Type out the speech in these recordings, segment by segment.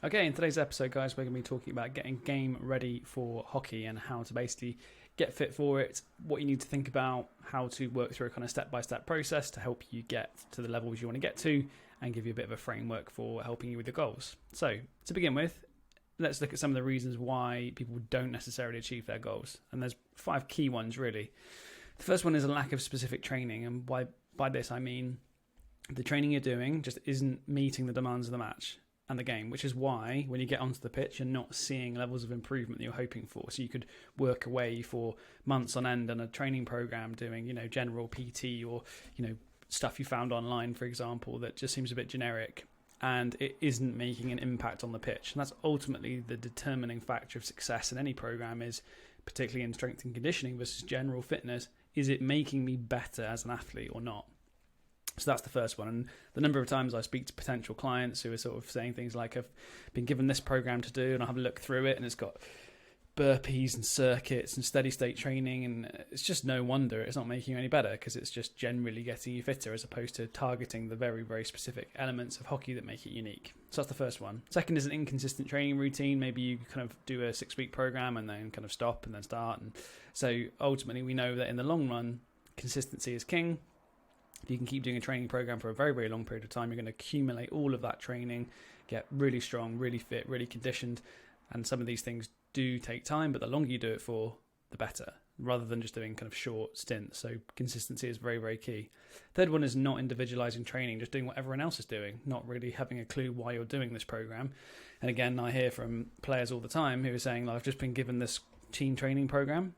Okay, in today's episode, guys, we're going to be talking about getting game ready for hockey and how to basically get fit for it, what you need to think about, how to work through a kind of step-by-step process to help you get to the levels you want to get to and give you a bit of a framework for helping you with your goals. So, to begin with, let's look at some of the reasons why people don't necessarily achieve their goals. And there's 5 key ones, really. The first one is a lack of specific training, and by this I mean the training you're doing just isn't meeting the demands of the match and the game, which is why when you get onto the pitch you're not seeing levels of improvement that you're hoping for. So you could work away for months on end on a training program doing, general PT or, stuff you found online, for example, that just seems a bit generic and it isn't making an impact on the pitch. And that's ultimately the determining factor of success in any program, is particularly in strength and conditioning versus general fitness. Is it making me better as an athlete or not? So that's the first one. And the number of times I speak to potential clients who are sort of saying things like, I've been given this program to do and I have a look through it and it's got burpees and circuits and steady state training, and it's just no wonder it's not making you any better, because it's just generally getting you fitter as opposed to targeting the very, very specific elements of hockey that make it unique. So that's the first one. Second is an inconsistent training routine. Maybe you kind of do a 6-week program and then kind of stop and then start. And so ultimately we know that in the long run, consistency is king. If you can keep doing a training program for a very, very long period of time, you're going to accumulate all of that training, get really strong, really fit, really conditioned. And some of these things do take time, but the longer you do it for, the better, rather than just doing kind of short stints. So consistency is very, very key. Third one is not individualizing training, just doing what everyone else is doing, not really having a clue why you're doing this program. And again, I hear from players all the time who are saying, I've just been given this team training program.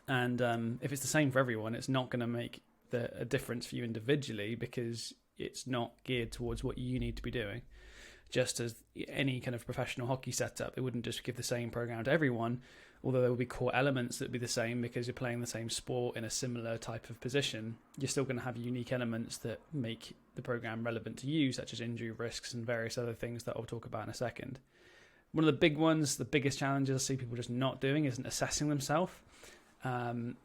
And if it's the same for everyone, it's not going to make a difference for you individually, because it's not geared towards what you need to be doing. Just as any kind of professional hockey setup, it wouldn't just give the same program to everyone, although there will be core elements that would be the same because you're playing the same sport in a similar type of position. You're still going to have unique elements that make the program relevant to you, such as injury risks and various other things that I'll talk about in a second. One of the big ones, the biggest challenges I see people just not doing, isn't assessing themselves.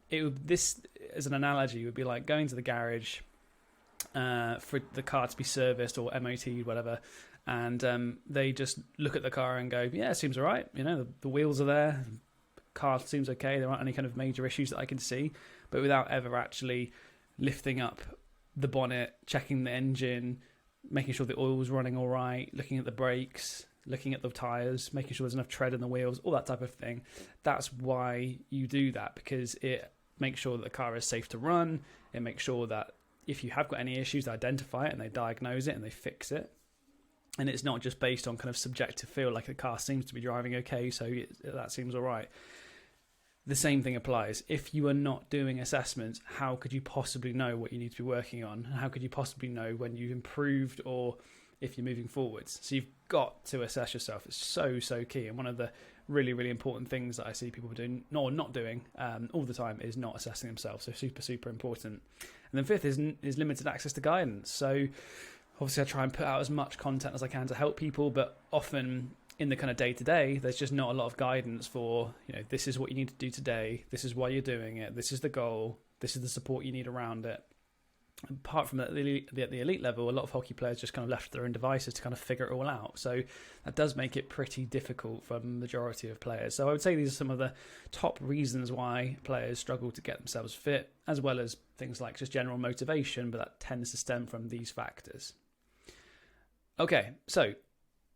This, as an analogy, would be like going to the garage for the car to be serviced or MOT'd, whatever, and they just look at the car and go, yeah, it seems all right. The wheels are there, the car seems okay, there aren't any kind of major issues that I can see, but without ever actually lifting up the bonnet, checking the engine, making sure the oil's running all right, looking at the brakes, looking at the tyres, making sure there's enough tread in the wheels, all that type of thing. That's why you do that, because it makes sure that the car is safe to run. It makes sure that if you have got any issues, they identify it and they diagnose it and they fix it. And it's not just based on kind of subjective feel, like the car seems to be driving okay, so that seems all right. The same thing applies. If you are not doing assessments, how could you possibly know what you need to be working on? How could you possibly know when you've improved or if you're moving forwards? So you've got to assess yourself. It's so, so key. And one of the really, really important things that I see people doing, or not doing all the time, is not assessing themselves. So super, super important. And then fifth is limited access to guidance. So obviously I try and put out as much content as I can to help people, but often in the kind of day-to-day, there's just not a lot of guidance for, this is what you need to do today. This is why you're doing it. This is the goal. This is the support you need around it. Apart from at the elite level, a lot of hockey players just kind of left to their own devices to kind of figure it all out. So that does make it pretty difficult for the majority of players. So I would say these are some of the top reasons why players struggle to get themselves fit, as well as things like just general motivation, but that tends to stem from these factors. Okay, so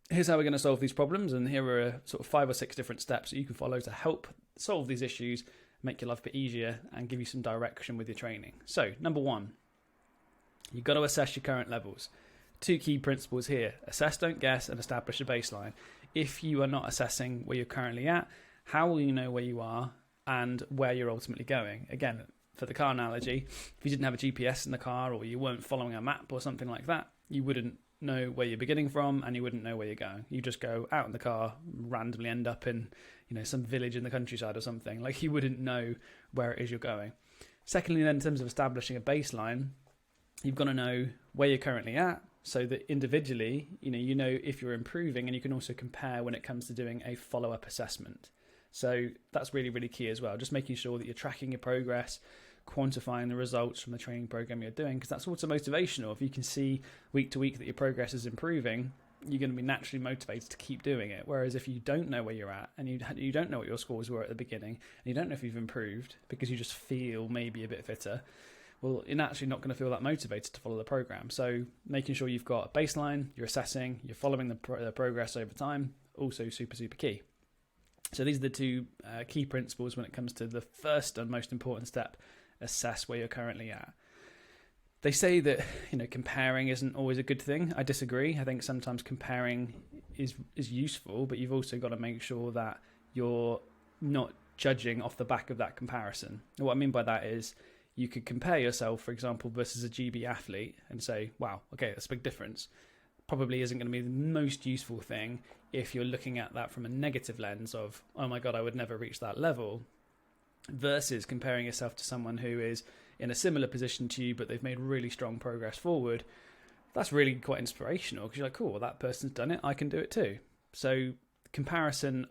here's how we're going to solve these problems, and here are sort of 5 or 6 different steps that you can follow to help solve these issues, make your life a bit easier, and give you some direction with your training. So, number 1. You've got to assess your current levels. 2 key principles here: assess, don't guess, and establish a baseline. If you are not assessing where you're currently at, how will you know where you are and where you're ultimately going? Again, for the car analogy, if you didn't have a GPS in the car or you weren't following a map or something like that, you wouldn't know where you're beginning from and you wouldn't know where you're going. You just go out in the car, randomly end up in some village in the countryside or something. Like, you wouldn't know where it is you're going. Secondly, then, in terms of establishing a baseline, you've got to know where you're currently at, so that individually, you know if you're improving, and you can also compare when it comes to doing a follow-up assessment. So that's really, really key as well. Just making sure that you're tracking your progress, quantifying the results from the training program you're doing, because that's also motivational. If you can see week to week that your progress is improving, you're going to be naturally motivated to keep doing it. Whereas if you don't know where you're at, and you don't know what your scores were at the beginning, and you don't know if you've improved because you just feel maybe a bit fitter, well, you're naturally not going to feel that motivated to follow the program. So making sure you've got a baseline, you're assessing, you're following the progress over time, also super, super key. So these are the two key principles when it comes to the first and most important step: assess where you're currently at. They say that, comparing isn't always a good thing. I disagree. I think sometimes comparing is useful, but you've also got to make sure that you're not judging off the back of that comparison. And what I mean by that is you could compare yourself, for example, versus a GB athlete and say, wow, okay, that's a big difference. Probably isn't going to be the most useful thing if you're looking at that from a negative lens of, oh my God, I would never reach that level, versus comparing yourself to someone who is in a similar position to you, but they've made really strong progress forward. That's really quite inspirational because you're like, cool, well, that person's done it, I can do it too. So comparison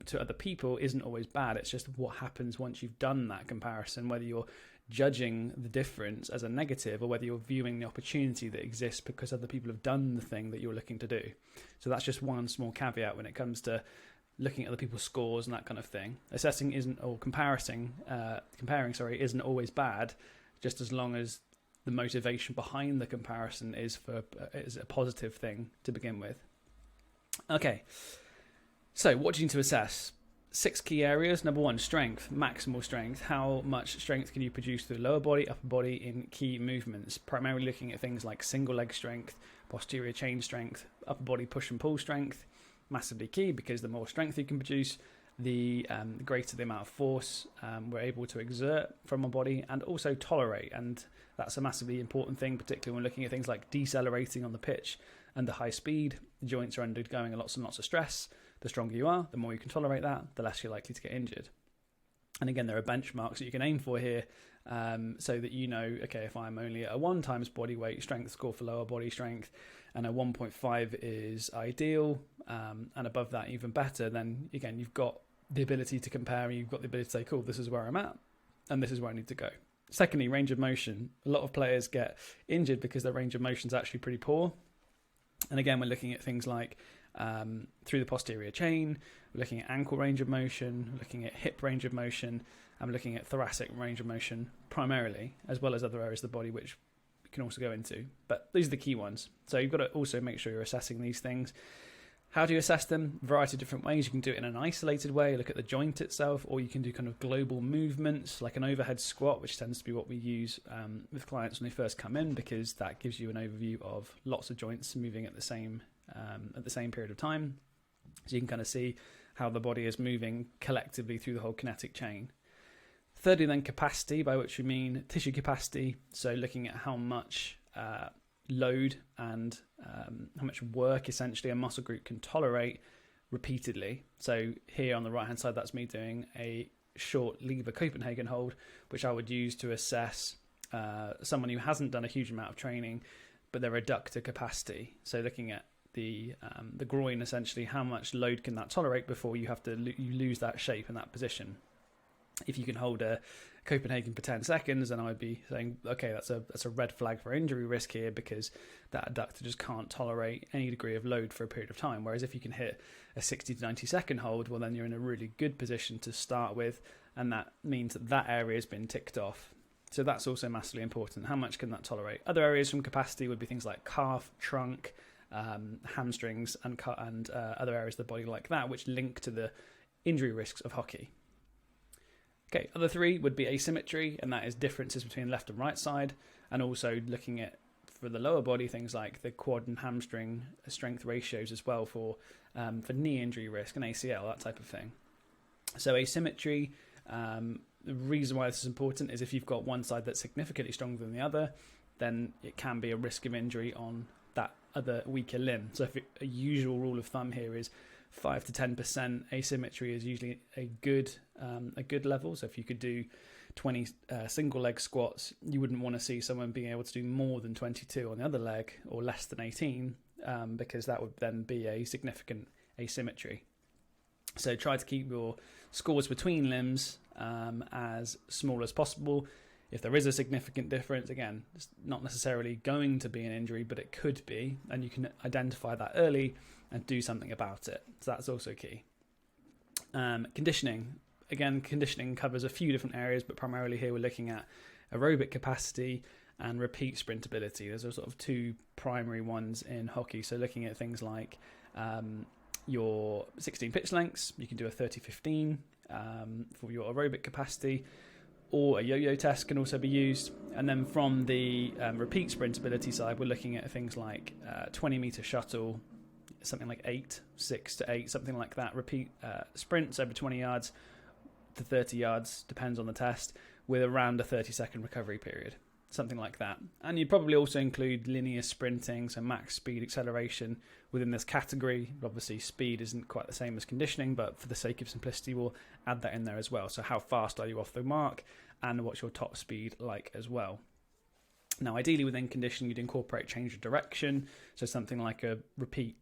to other people isn't always bad. It's just what happens once you've done that comparison, whether you're judging the difference as a negative or whether you're viewing the opportunity that exists because other people have done the thing that you're looking to do. So that's just one small caveat when it comes to looking at other people's scores and that kind of thing. Assessing comparing isn't always bad, just as long as the motivation behind the comparison is a positive thing to begin with. Okay, so what do you need to assess? 6 key areas. Number 1, strength, maximal strength. How much strength can you produce through lower body, upper body in key movements? Primarily looking at things like single leg strength, posterior chain strength, upper body push and pull strength. Massively key, because the more strength you can produce, the greater the amount of force we're able to exert from our body and also tolerate. And that's a massively important thing, particularly when looking at things like decelerating on the pitch under high speed. The joints are undergoing lots and lots of stress. The stronger you are, the more you can tolerate that, the less you're likely to get injured. And again, there are benchmarks that you can aim for here, so that okay, if I'm only at a 1 times body weight strength score for lower body strength, and a 1.5 is ideal, and above that even better, then again, you've got the ability to compare, and you've got the ability to say, cool, this is where I'm at, and this is where I need to go. Secondly, range of motion. A lot of players get injured because their range of motion is actually pretty poor. And again, we're looking at things like through the posterior chain, we're looking at ankle range of motion, we're looking at hip range of motion, and we're looking at thoracic range of motion primarily, as well as other areas of the body which we can also go into. But these are the key ones. So you've got to also make sure you're assessing these things. How do you assess them? A variety of different ways. You can do it in an isolated way, look at the joint itself, or you can do kind of global movements like an overhead squat, which tends to be what we use with clients when they first come in, because that gives you an overview of lots of joints moving at the same period of time. So you can kind of see how the body is moving collectively through the whole kinetic chain. Thirdly, then capacity, by which we mean tissue capacity. So looking at how much load and how much work essentially a muscle group can tolerate repeatedly. So here on the right hand side, that's me doing a short lever Copenhagen hold, which I would use to assess someone who hasn't done a huge amount of training, but their adductor capacity. So looking at the groin, essentially, how much load can that tolerate before you have to you lose that shape in that position. If you can hold a Copenhagen for 10 seconds, then I would be saying, okay, that's a red flag for injury risk here, because that adductor just can't tolerate any degree of load for a period of time. Whereas if you can hit a 60 to 90 second hold, well, then you're in a really good position to start with, and that means that area has been ticked off. So that's also massively important. How much can that tolerate? Other areas from capacity would be things like calf, trunk, hamstrings, and other areas of the body like that, which link to the injury risks of hockey. Okay, other 3 would be asymmetry, and that is differences between left and right side, and also looking at, for the lower body, things like the quad and hamstring strength ratios as well for knee injury risk and ACL, that type of thing. So asymmetry, the reason why this is important is if you've got one side that's significantly stronger than the other, then it can be a risk of injury on that other weaker limb. So if a usual rule of thumb here is 5 to 10% asymmetry is usually a good level. So if you could do 20 single leg squats, you wouldn't want to see someone being able to do more than 22 on the other leg, or less than 18, because that would then be a significant asymmetry. So try to keep your scores between limbs as small as possible. If there is a significant difference, again, it's not necessarily going to be an injury, but it could be, and you can identify that early and do something about it. So that's also key. Conditioning. Again, conditioning covers a few different areas, but primarily here we're looking at aerobic capacity and repeat sprint ability. Those are sort of two primary ones in hockey. So looking at things like your 16 pitch lengths, you can do a 30-15 for your aerobic capacity, or a yo-yo test can also be used. And then from the repeat sprint ability side, we're looking at things like 20-meter shuttle, something like 6 to 8, something like that. Repeat sprints over 20 yards to 30 yards, depends on the test, with around a 30-second recovery period, something like that. And you'd probably also include linear sprinting, so max speed acceleration within this category. Obviously, speed isn't quite the same as conditioning, but for the sake of simplicity, we'll add that in there as well. So how fast are you off the mark, and what's your top speed like as well? Now, ideally within conditioning, you'd incorporate change of direction, so something like a repeat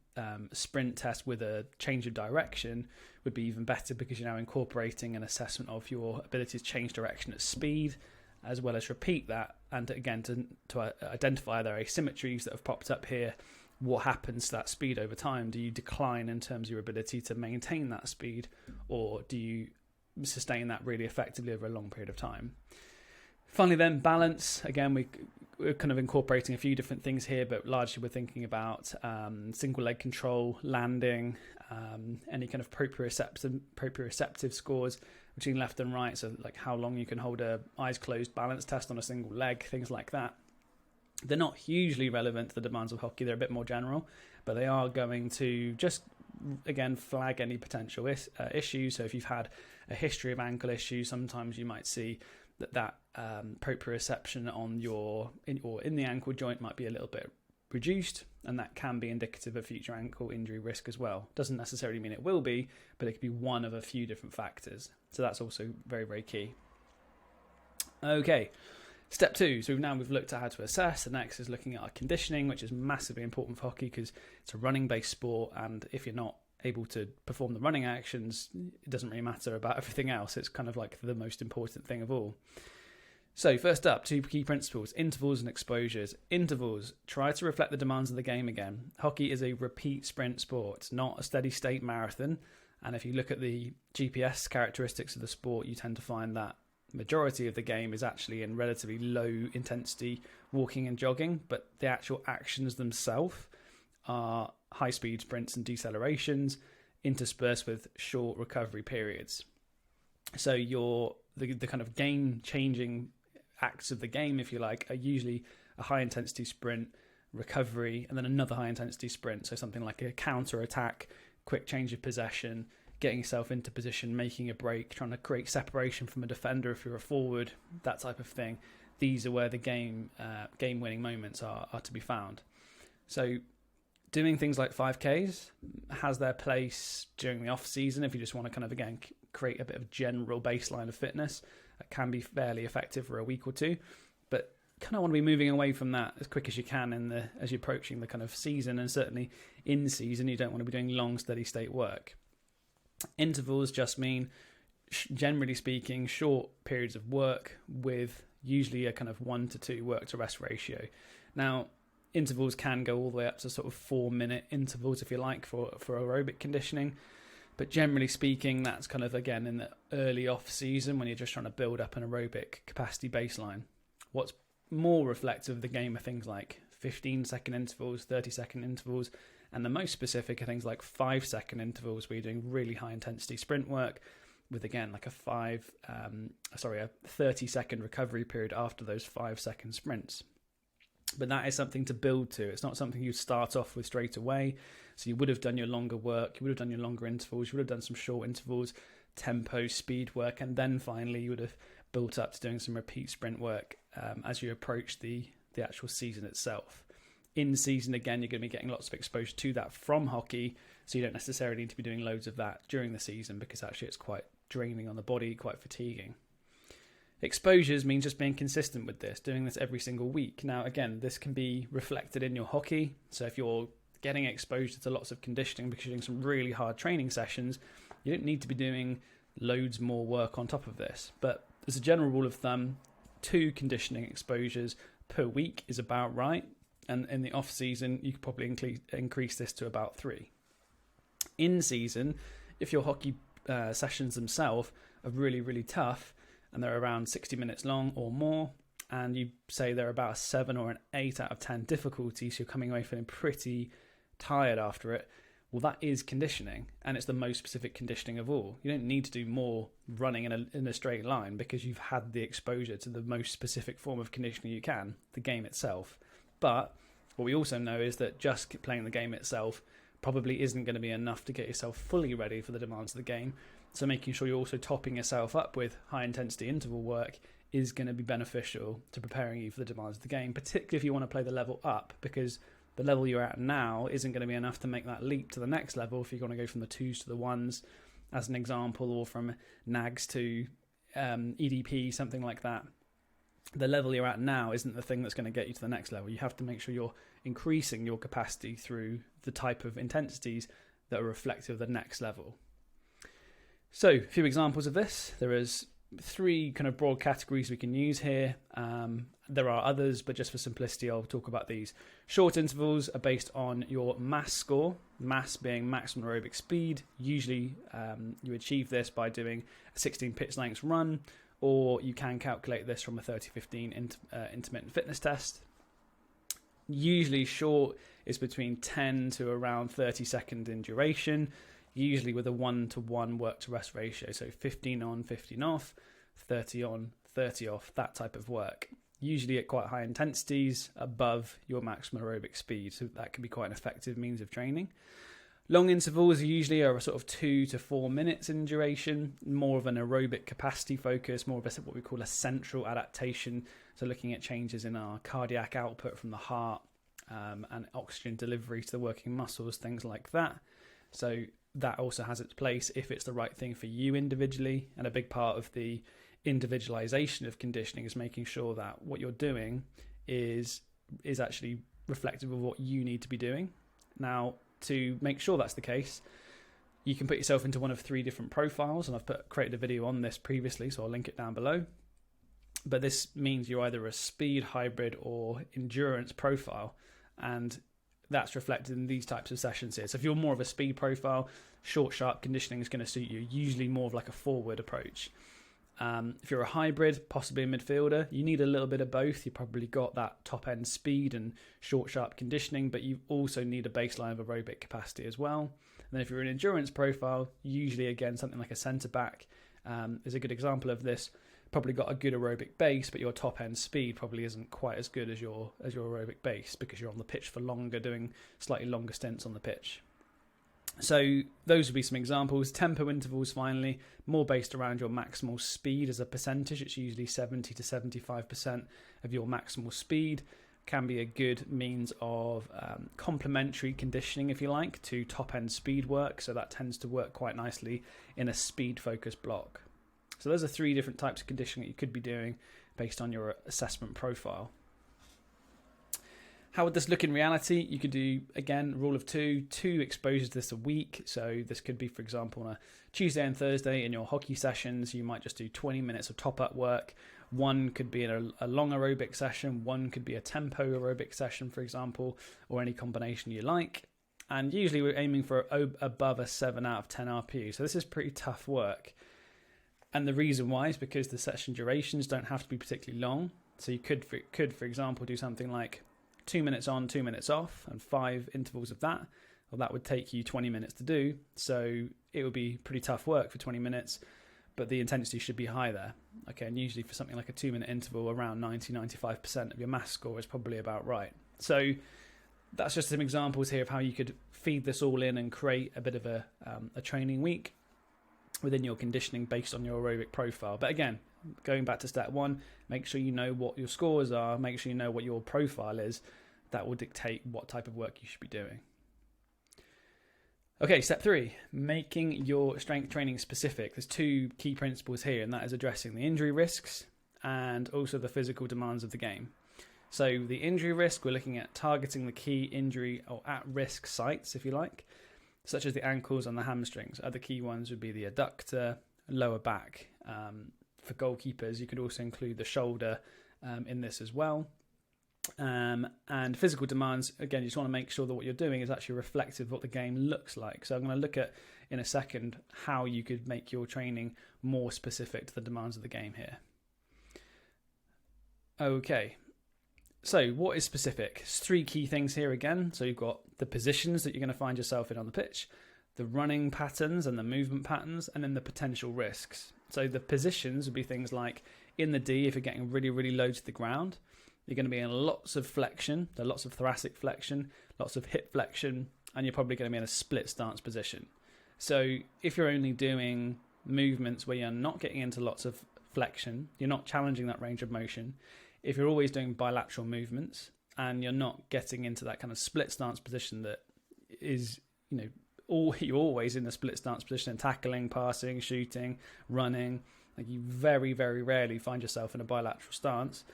sprint test with a change of direction would be even better, because you're now incorporating an assessment of your ability to change direction at speed, as well as repeat that, and again to identify their asymmetries that have popped up here. What happens to that speed over time? Do you decline in terms of your ability to maintain that speed, or do you sustain that really effectively over a long period of time? Finally then, balance. Again, we're kind of incorporating a few different things here, but largely we're thinking about single leg control, landing, any kind of proprioceptive scores between left and right, so like how long you can hold a eyes closed balance test on a single leg, things like that. They're not hugely relevant to the demands of hockey, they're a bit more general, but they are going to just, again, flag any potential issues. So if you've had a history of ankle issues, sometimes you might see that proprioception in the ankle joint might be a little bit reduced, and that can be indicative of future ankle injury risk as well. Doesn't necessarily mean it will be, but it could be one of a few different factors. So that's also very, very key. Okay, step 2. So we've looked at how to assess. The next is looking at our conditioning, which is massively important for hockey because it's a running-based sport, and if you're not able to perform the running actions, it doesn't really matter about everything else. It's kind of like the most important thing of all. So first up, 2 key principles: intervals and exposures. Intervals, try to reflect the demands of the game again. Hockey is a repeat sprint sport. It's not a steady state marathon. And if you look at the GPS characteristics of the sport, you tend to find that majority of the game is actually in relatively low intensity walking and jogging, but the actual actions themselves are high speed sprints and decelerations interspersed with short recovery periods. So the kind of game changing acts of the game, if you like, are usually a high intensity sprint, recovery, and then another high intensity sprint. So something like a counter attack, quick change of possession, getting yourself into position, making a break, trying to create separation from a defender if you're a forward, that type of thing. These are where the game winning moments are to be found. So doing things like 5Ks has their place during the off season if you just want to kind of, again, create a bit of general baseline of fitness. That can be fairly effective for a week or two, but kind of want to be moving away from that as quick as you can as you're approaching the kind of season, and certainly in season you don't want to be doing long steady state work. Intervals just mean, generally speaking, short periods of work with usually a kind of 1 to 2 work to rest ratio. Now, intervals can go all the way up to sort of 4-minute intervals if you like for aerobic conditioning. But generally speaking, that's kind of, again, in the early off-season when you're just trying to build up an aerobic capacity baseline. What's more reflective of the game are things like 15-second intervals, 30-second intervals, and the most specific are things like 5-second intervals where you're doing really high-intensity sprint work with, again, like a 30-second recovery period after those 5-second sprints. But that is something to build to. It's not something you start off with straight away. So you would have done your longer work, you would have done your longer intervals, you would have done some short intervals, tempo, speed work, and then finally you would have built up to doing some repeat sprint work as you approach the actual season itself. In season, again, you're going to be getting lots of exposure to that from hockey, so you don't necessarily need to be doing loads of that during the season because actually it's quite draining on the body, quite fatiguing. Exposures means just being consistent with this, doing this every single week. Now, again, this can be reflected in your hockey. So if you're getting exposure to lots of conditioning because you're doing some really hard training sessions, you don't need to be doing loads more work on top of this. But as a general rule of thumb, 2 conditioning exposures per week is about right. And in the off season, you could probably increase this to about 3. In season, if your hockey sessions themselves are really, really tough and they're around 60 minutes long or more, and you say they're about a 7 or an 8 out of 10 difficulty, so you're coming away feeling pretty tired after it, well, that is conditioning, and it's the most specific conditioning of all. You don't need to do more running in a straight line because you've had the exposure to the most specific form of conditioning you can, the game itself. But what we also know is that just playing the game itself probably isn't going to be enough to get yourself fully ready for the demands of the game. So making sure you're also topping yourself up with high intensity interval work is going to be beneficial to preparing you for the demands of the game, particularly if you want to play the level up, because the level you're at now isn't going to be enough to make that leap to the next level if you're going to go from the 2s to the 1s, as an example, or from NAGs to EDP, something like that. The level you're at now isn't the thing that's going to get you to the next level. You have to make sure you're increasing your capacity through the type of intensities that are reflective of the next level. So, a few examples of this. There is 3 kind of broad categories we can use here. There are others, but just for simplicity, I'll talk about these. Short intervals are based on your mass score, mass being maximum aerobic speed. Usually you achieve this by doing a 16 pitch lengths run, or you can calculate this from a 30-15 intermittent fitness test. Usually short is between 10 to around 30 seconds in duration, usually with a 1-to-1 work to rest ratio. So 15 on, 15 off, 30 on, 30 off, that type of work. Usually at quite high intensities above your maximum aerobic speed. So that can be quite an effective means of training. Long intervals usually are a sort of 2 to 4 minutes in duration, more of an aerobic capacity focus, more of what we call a central adaptation. So looking at changes in our cardiac output from the heart and oxygen delivery to the working muscles, things like that. So that also has its place if it's the right thing for you individually. And a big part of the individualization of conditioning is making sure that what you're doing is actually reflective of what you need to be doing. Now, to make sure that's the case, you can put yourself into one of 3 different profiles, and I've created a video on this previously, so I'll link it down below. But this means you're either a speed, hybrid, or endurance profile, and that's reflected in these types of sessions here. So if you're more of a speed profile, short, sharp conditioning is going to suit you, usually more of like a forward approach. If you're a hybrid, possibly a midfielder, you need a little bit of both. You've probably got that top end speed and short, sharp conditioning, but you also need a baseline of aerobic capacity as well. And then if you're an endurance profile, usually again, something like a centre back is a good example of this. Probably got a good aerobic base, but your top end speed probably isn't quite as good as your aerobic base because you're on the pitch for longer, doing slightly longer stints on the pitch. So those would be some examples. Tempo intervals, finally, more based around your maximal speed as a percentage. It's usually 70 to 75% of your maximal speed. Can be a good means of complementary conditioning, if you like, to top-end speed work. So that tends to work quite nicely in a speed-focused block. So those are 3 different types of conditioning that you could be doing based on your assessment profile. How would this look in reality? You could do, again, rule of 2 exposures this a week. So this could be, for example, on a Tuesday and Thursday in your hockey sessions, you might just do 20 minutes of top-up work. One could be in a long aerobic session. One could be a tempo aerobic session, for example, or any combination you like. And usually we're aiming for above a 7 out of 10 RPE. So this is pretty tough work. And the reason why is because the session durations don't have to be particularly long. So you could, for example, do something like 2 minutes on, 2 minutes off, and 5 intervals of that. Well, that would take you 20 minutes to do. So it would be pretty tough work for 20 minutes, but the intensity should be high there. Okay, and usually for something like a 2-minute interval, around 90-95% of your mass score is probably about right. So that's just some examples here of how you could feed this all in and create a bit of a training week within your conditioning based on your aerobic profile. But again, going back to step 1, make sure you know what your scores are, make sure you know what your profile is. That will dictate what type of work you should be doing. Okay, step 3, making your strength training specific. There's 2 key principles here, and that is addressing the injury risks and also the physical demands of the game. So the injury risk, we're looking at targeting the key injury or at-risk sites, if you like, such as the ankles and the hamstrings. Other key ones would be the adductor, lower back, for goalkeepers, you could also include the shoulder in this as well. And physical demands, again, you just want to make sure that what you're doing is actually reflective of what the game looks like. So I'm going to look at in a second how you could make your training more specific to the demands of the game here. Okay, so what is specific? There's 3 key things here again. So you've got the positions that you're going to find yourself in on the pitch, the running patterns and the movement patterns, and then the potential risks. So the positions would be things like in the D, if you're getting really, really low to the ground, you're going to be in lots of flexion, so lots of thoracic flexion, lots of hip flexion, and you're probably going to be in a split stance position. So if you're only doing movements where you're not getting into lots of flexion, you're not challenging that range of motion. If you're always doing bilateral movements and you're not getting into that kind of split stance position that is, you're always in a split stance position in tackling, passing, shooting, running, like you very, very rarely find yourself in a bilateral stance.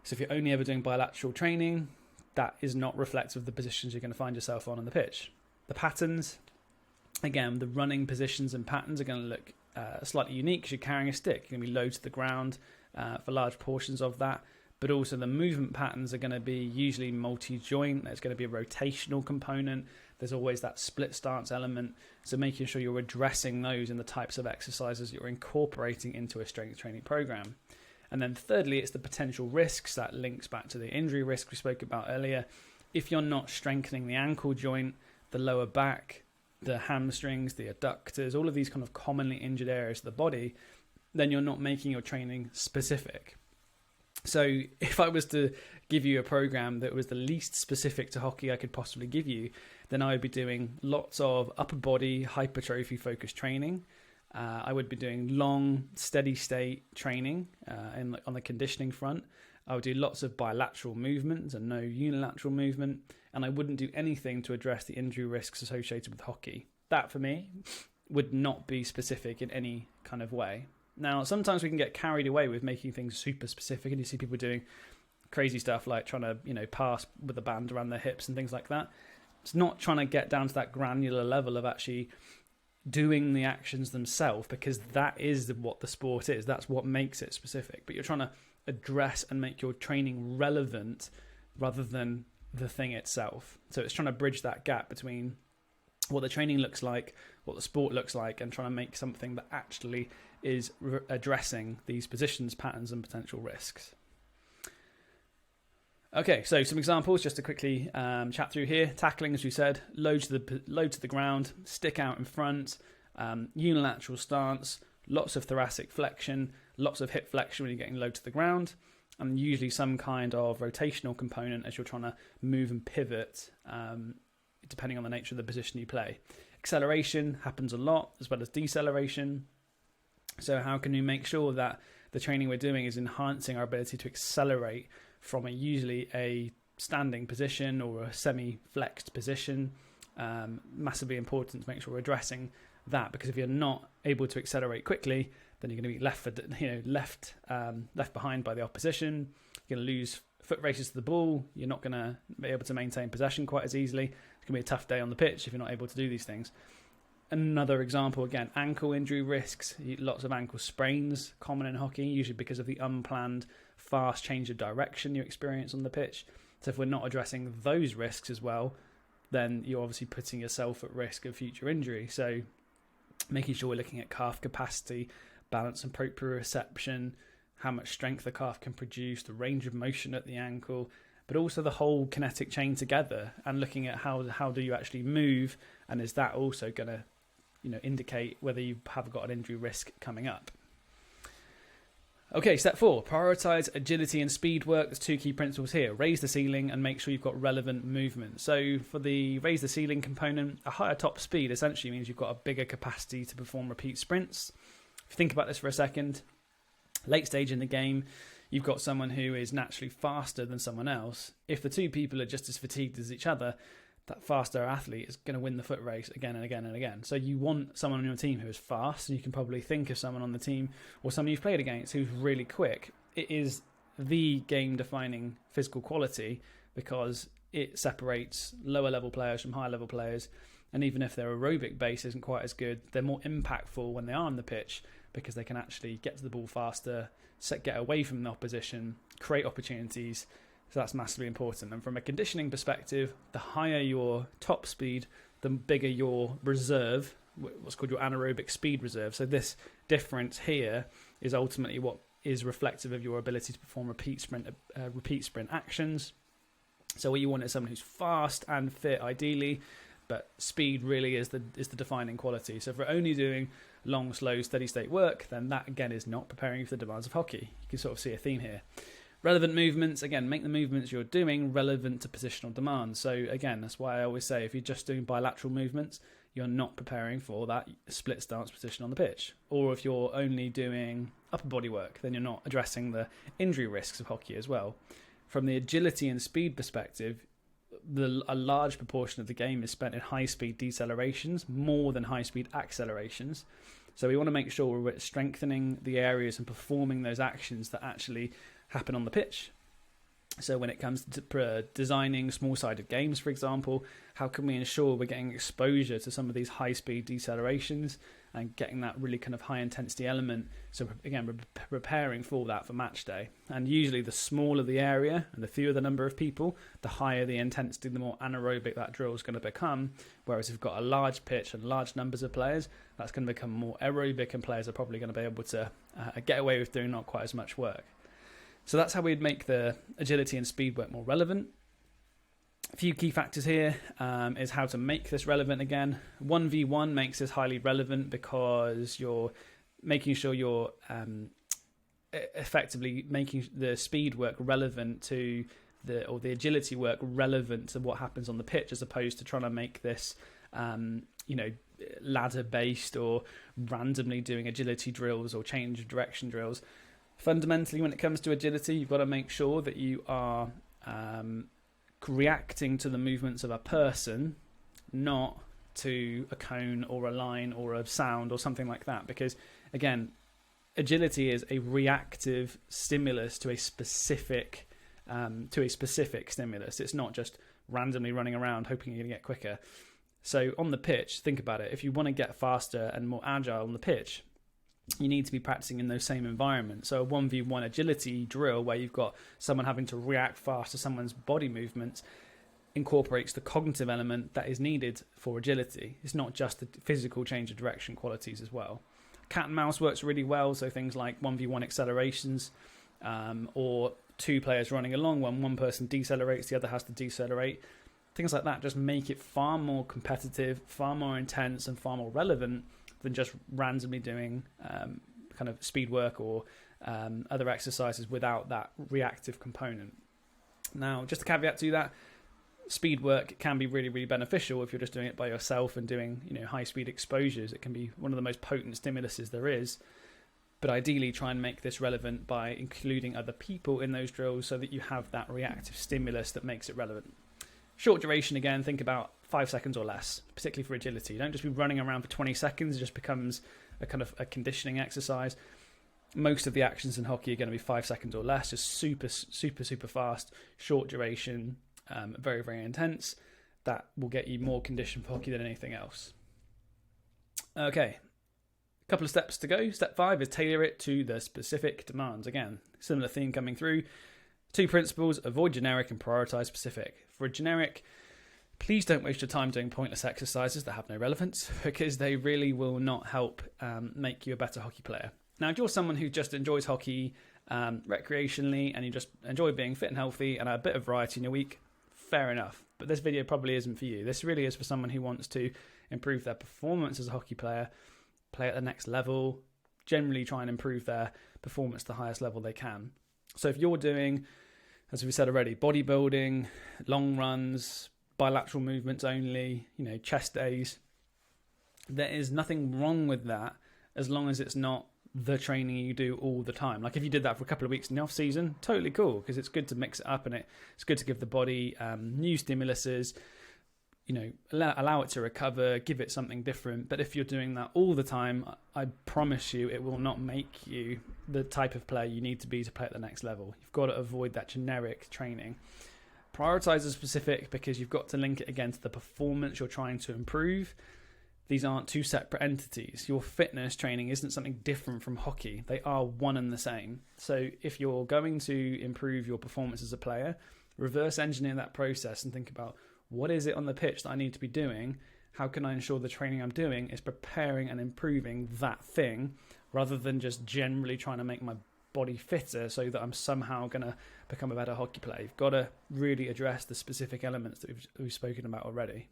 So if you're only ever doing bilateral training, that is not reflective of the positions you're going to find yourself on the pitch. The patterns, again, the running positions and patterns are going to look slightly unique because you're carrying a stick. You're going to be low to the ground for large portions of that. But also the movement patterns are going to be usually multi-joint. There's going to be a rotational component. There's always that split stance element. So making sure you're addressing those in the types of exercises you're incorporating into a strength training program. And then thirdly, it's the potential risks that links back to the injury risk we spoke about earlier. If you're not strengthening the ankle joint, the lower back, the hamstrings, the adductors, all of these kind of commonly injured areas of the body, then you're not making your training specific. So if I was to give you a program that was the least specific to hockey I could possibly give you, then I would be doing lots of upper body hypertrophy focused training. I would be doing long, steady state training on the conditioning front. I would do lots of bilateral movements and no unilateral movement. And I wouldn't do anything to address the injury risks associated with hockey. That, for me, would not be specific in any kind of way. Now, sometimes we can get carried away with making things super specific. And you see people doing crazy stuff like trying to, pass with a band around their hips and things like that. It's not trying to get down to that granular level of actually doing the actions themselves, because that is what the sport is. That's what makes it specific. But you're trying to address and make your training relevant rather than the thing itself. So it's trying to bridge that gap between what the training looks like, what the sport looks like, and trying to make something that actually is addressing these positions, patterns, and potential risks. Okay, so some examples just to quickly chat through here. Tackling, as we said, low to the ground, stick out in front, unilateral stance, lots of thoracic flexion, lots of hip flexion when you're getting low to the ground, and usually some kind of rotational component as you're trying to move and pivot, depending on the nature of the position you play. Acceleration happens a lot, as well as deceleration. So how can we make sure that the training we're doing is enhancing our ability to accelerate from usually a standing position or a semi-flexed position? Massively important to make sure we're addressing that, because if you're not able to accelerate quickly, then you're going to be left behind by the opposition. You're going to lose foot races to the ball. You're not going to be able to maintain possession quite as easily. It's going to be a tough day on the pitch if you're not able to do these things. Another example, again, ankle injury risks. Lots of ankle sprains common in hockey, usually because of the unplanned fast change of direction you experience on the pitch. So if we're not addressing those risks as well, then you're obviously putting yourself at risk of future injury. So making sure we're looking at calf capacity, balance and proprioception, how much strength the calf can produce, the range of motion at the ankle, but also the whole kinetic chain together, and looking at how do you actually move, and is that also going to indicate whether you have got an injury risk coming up. Okay, step 4, prioritize agility and speed work. There's 2 key principles here. Raise the ceiling and make sure you've got relevant movement. So for the raise the ceiling component, a higher top speed essentially means you've got a bigger capacity to perform repeat sprints. If you think about this for a second, late stage in the game, you've got someone who is naturally faster than someone else. If the 2 people are just as fatigued as each other, that faster athlete is going to win the foot race again and again and again. So you want someone on your team who is fast, and you can probably think of someone on the team or someone you've played against who's really quick. It is the game-defining physical quality because it separates lower-level players from higher-level players, and even if their aerobic base isn't quite as good, they're more impactful when they are on the pitch because they can actually get to the ball faster, get away from the opposition, create opportunities. So that's massively important. And from a conditioning perspective, the higher your top speed, the bigger your reserve, what's called your anaerobic speed reserve. So this difference here is ultimately what is reflective of your ability to perform repeat sprint actions. So what you want is someone who's fast and fit, ideally, but speed really is the defining quality. So if we're only doing long, slow, steady state work, then that again is not preparing you for the demands of hockey. You can sort of see a theme here. Relevant movements, again, make the movements you're doing relevant to positional demands. So again, that's why I always say if you're just doing bilateral movements, you're not preparing for that split stance position on the pitch. Or if you're only doing upper body work, then you're not addressing the injury risks of hockey as well. From the agility and speed perspective, a large proportion of the game is spent in high-speed decelerations more than high-speed accelerations. So we want to make sure we're strengthening the areas and performing those actions that actually happen on the pitch. So when it comes to designing small-sided games, for example, how can we ensure we're getting exposure to some of these high-speed decelerations and getting that really kind of high-intensity element? So again, we're preparing for that for match day. And usually the smaller the area and the fewer the number of people, the higher the intensity, the more anaerobic that drill is going to become. Whereas if you've got a large pitch and large numbers of players, that's going to become more aerobic, and players are probably going to be able to get away with doing not quite as much work. So that's how we'd make the agility and speed work more relevant. A few key factors here is how to make this relevant again. 1v1 makes this highly relevant because you're making sure you're effectively making the speed work relevant to the agility work relevant to what happens on the pitch, as opposed to trying to make this ladder based or randomly doing agility drills or change of direction drills. Fundamentally, when it comes to agility, you've got to make sure that you are reacting to the movements of a person, not to a cone or a line or a sound or something like that. Because, again, agility is a reactive stimulus to a specific stimulus. It's not just randomly running around hoping you're going to get quicker. So on the pitch, think about it. If you want to get faster and more agile on the pitch, you need to be practicing in those same environments. So a 1v1 agility drill where you've got someone having to react fast to someone's body movements incorporates the cognitive element that is needed for agility. It's not just the physical change of direction qualities as well. Cat and mouse works really well, so things like 1v1 accelerations or two players running along when one person decelerates, the other has to decelerate. Things like that just make it far more competitive, far more intense, and far more relevant than just randomly doing kind of speed work or other exercises without that reactive component. Now, just a caveat to that, speed work can be really, really beneficial if you're just doing it by yourself and doing high-speed exposures. It can be one of the most potent stimuluses there is. But ideally, try and make this relevant by including other people in those drills so that you have that reactive stimulus that makes it relevant. Short duration, again, think about 5 seconds or less, particularly for agility. Don't just be running around for 20 seconds. It just becomes a kind of a conditioning exercise. Most of the actions in hockey are going to be 5 seconds or less, just super, super, super fast, short duration, very, very intense. That will get you more conditioned for hockey than anything else. Okay, a couple of steps to go. Step 5 is tailor it to the specific demands. Again, similar theme coming through. 2 principles: avoid generic and prioritize specific. For a generic, please don't waste your time doing pointless exercises that have no relevance, because they really will not help make you a better hockey player. Now, if you're someone who just enjoys hockey recreationally and you just enjoy being fit and healthy and a bit of variety in your week, fair enough. But this video probably isn't for you. This really is for someone who wants to improve their performance as a hockey player, play at the next level, generally try and improve their performance to the highest level they can. So if you're doing, as we said already, bodybuilding, long runs, bilateral movements only, chest days, there is nothing wrong with that as long as it's not the training you do all the time. Like if you did that for a couple of weeks in the off season, totally cool, because it's good to mix it up and it's good to give the body new stimuluses, allow it to recover, give it something different. But if you're doing that all the time, I promise you it will not make you the type of player you need to be to play at the next level. You've got to avoid that generic training. Prioritize the specific, because you've got to link it against the performance you're trying to improve. these aren't two separate entities. Your fitness training isn't something different from hockey. They are one and the same. So if you're going to improve your performance as a player, reverse engineer that process and think about, what is it on the pitch that I need to be doing? How can I ensure the training I'm doing is preparing and improving that thing, rather than just generally trying to make my body fitter so that I'm somehow going to become a better hockey player? You've got to really address the specific elements that we've spoken about already.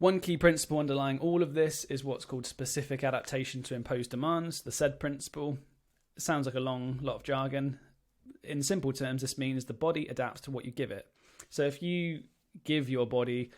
One key principle underlying all of this is what's called specific adaptation to imposed demands, the SAID principle. It sounds like a long lot of jargon. In simple terms, this means the body adapts to what you give it. So if you give your body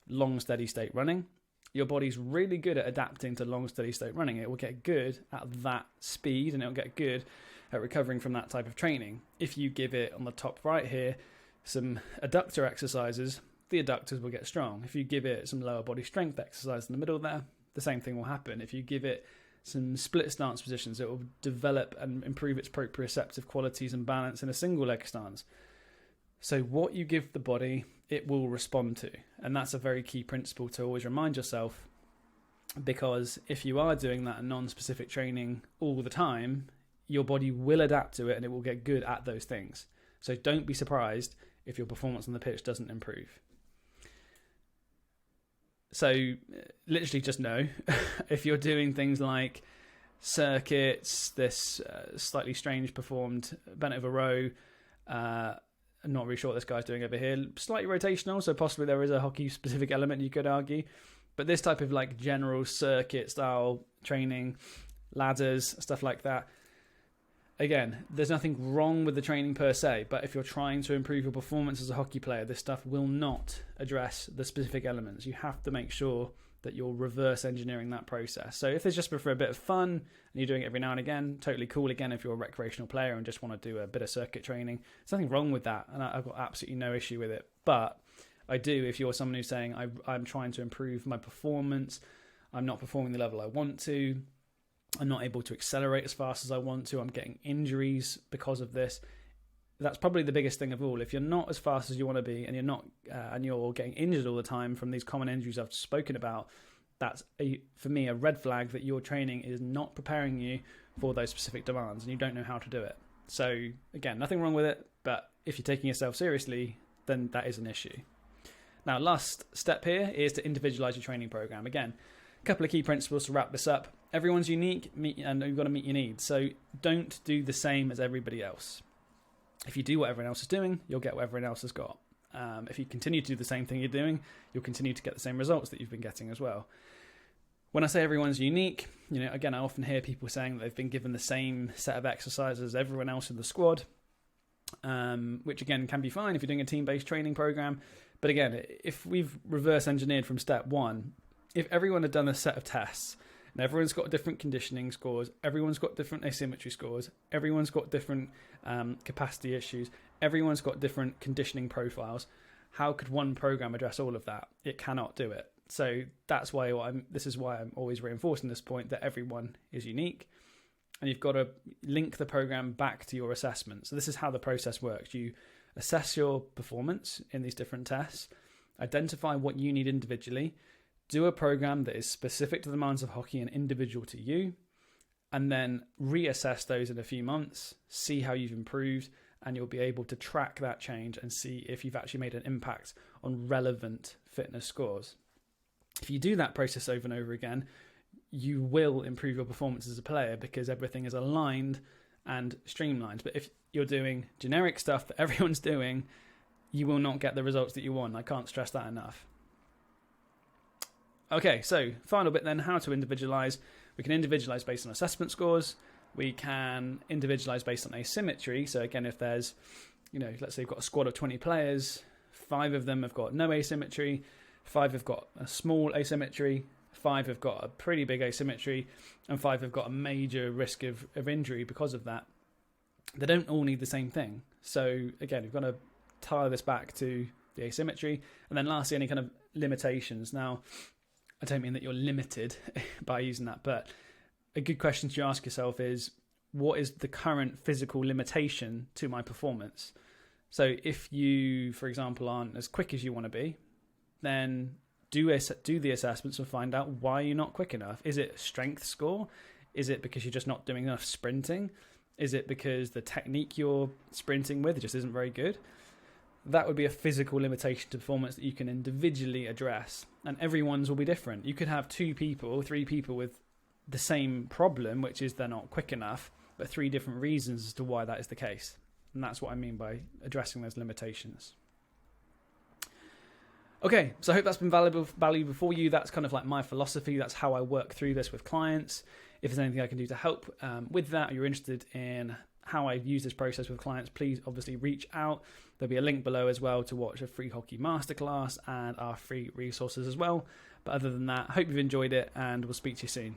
long, steady state running, your body's really good at adapting to long, steady state running. It will get good at that speed, and it will get good at recovering from that type of training. If you give it, on the top right here, some adductor exercises, the adductors will get strong. If you give it some lower body strength exercise in the middle there, the same thing will happen. If you give it some split stance positions, it will develop and improve its proprioceptive qualities and balance in a single leg stance. So what you give the body, it will respond to. And that's a very key principle to always remind yourself, because if you are doing that non-specific training all the time, your body will adapt to it and it will get good at those things. So don't be surprised if your performance on the pitch doesn't improve. So literally just know if you're doing things like circuits, this slightly strange performed bent over row, I'm not really sure what this guy's doing over here, slightly rotational, so possibly there is a hockey specific element, you could argue, but this type of like general circuit style training, ladders, stuff like that, again, there's nothing wrong with the training per se, but if you're trying to improve your performance as a hockey player, this stuff will not address the specific elements. You have to make sure that you're reverse engineering that process. So if it's just for a bit of fun and you're doing it every now and again, totally cool. Again, if you're a recreational player and just want to do a bit of circuit training, there's nothing wrong with that, and I've got absolutely no issue with it. But I do, if you're someone who's saying, I'm trying to improve my performance, I'm not performing the level I want to, I'm not able to accelerate as fast as I want to, I'm getting injuries because of this, that's probably the biggest thing of all. If you're not as fast as you want to be, and you're getting injured all the time from these common injuries I've spoken about, that's for me a red flag that your training is not preparing you for those specific demands and you don't know how to do it. So again, nothing wrong with it, but if you're taking yourself seriously, then that is an issue. Now, last step here is to individualize your training program. Again, a couple of key principles to wrap this up. Everyone's unique, and you've got to meet your needs. So don't do the same as everybody else. If you do what everyone else is doing, you'll get what everyone else has got. If you continue to do the same thing you're doing, you'll continue to get the same results that you've been getting as well. When I say everyone's unique, again, I often hear people saying that they've been given the same set of exercises as everyone else in the squad, which again can be fine if you're doing a team-based training program. But again, if we've reverse engineered from step one, if everyone had done a set of tests, and everyone's got different conditioning scores, everyone's got different asymmetry scores, everyone's got different capacity issues, everyone's got different conditioning profiles, how could one program address all of that? It cannot do it. So that's why this is why I'm always reinforcing this point, that everyone is unique, and you've got to link the program back to your assessment. So this is how the process works. You assess your performance in these different tests, identify what you need individually, do a program that is specific to the demands of hockey and individual to you, and then reassess those in a few months, see how you've improved, and you'll be able to track that change and see if you've actually made an impact on relevant fitness scores. If you do that process over and over again, you will improve your performance as a player because everything is aligned and streamlined. But if you're doing generic stuff that everyone's doing, you will not get the results that you want. I can't stress that enough. Okay, so final bit then, how to individualize. We can individualize based on assessment scores. We can individualize based on asymmetry. So again, if there's, let's say you've got a squad of 20 players, 5 of them have got no asymmetry, 5 have got a small asymmetry, 5 have got a pretty big asymmetry, and 5 have got a major risk of injury because of that. They don't all need the same thing. So again, you've got to tie this back to the asymmetry. And then lastly, any kind of limitations. Now, I don't mean that you're limited by using that, but a good question to ask yourself is, what is the current physical limitation to my performance? So if you, for example, aren't as quick as you want to be, then do the assessments and find out why you're not quick enough. Is it a strength score? Is it because you're just not doing enough sprinting? Is it because the technique you're sprinting with just isn't very good? That would be a physical limitation to performance that you can individually address. And everyone's will be different. You could have 2 people, 3 people with the same problem, which is they're not quick enough, but 3 different reasons as to why that is the case. And that's what I mean by addressing those limitations. Okay, so I hope that's been valuable for you. That's kind of like my philosophy. That's how I work through this with clients. If there's anything I can do to help with that, or you're interested in how I use this process with clients, please obviously reach out. There'll be a link below as well to watch a free hockey masterclass and our free resources as well. But other than that, I hope you've enjoyed it, and we'll speak to you soon.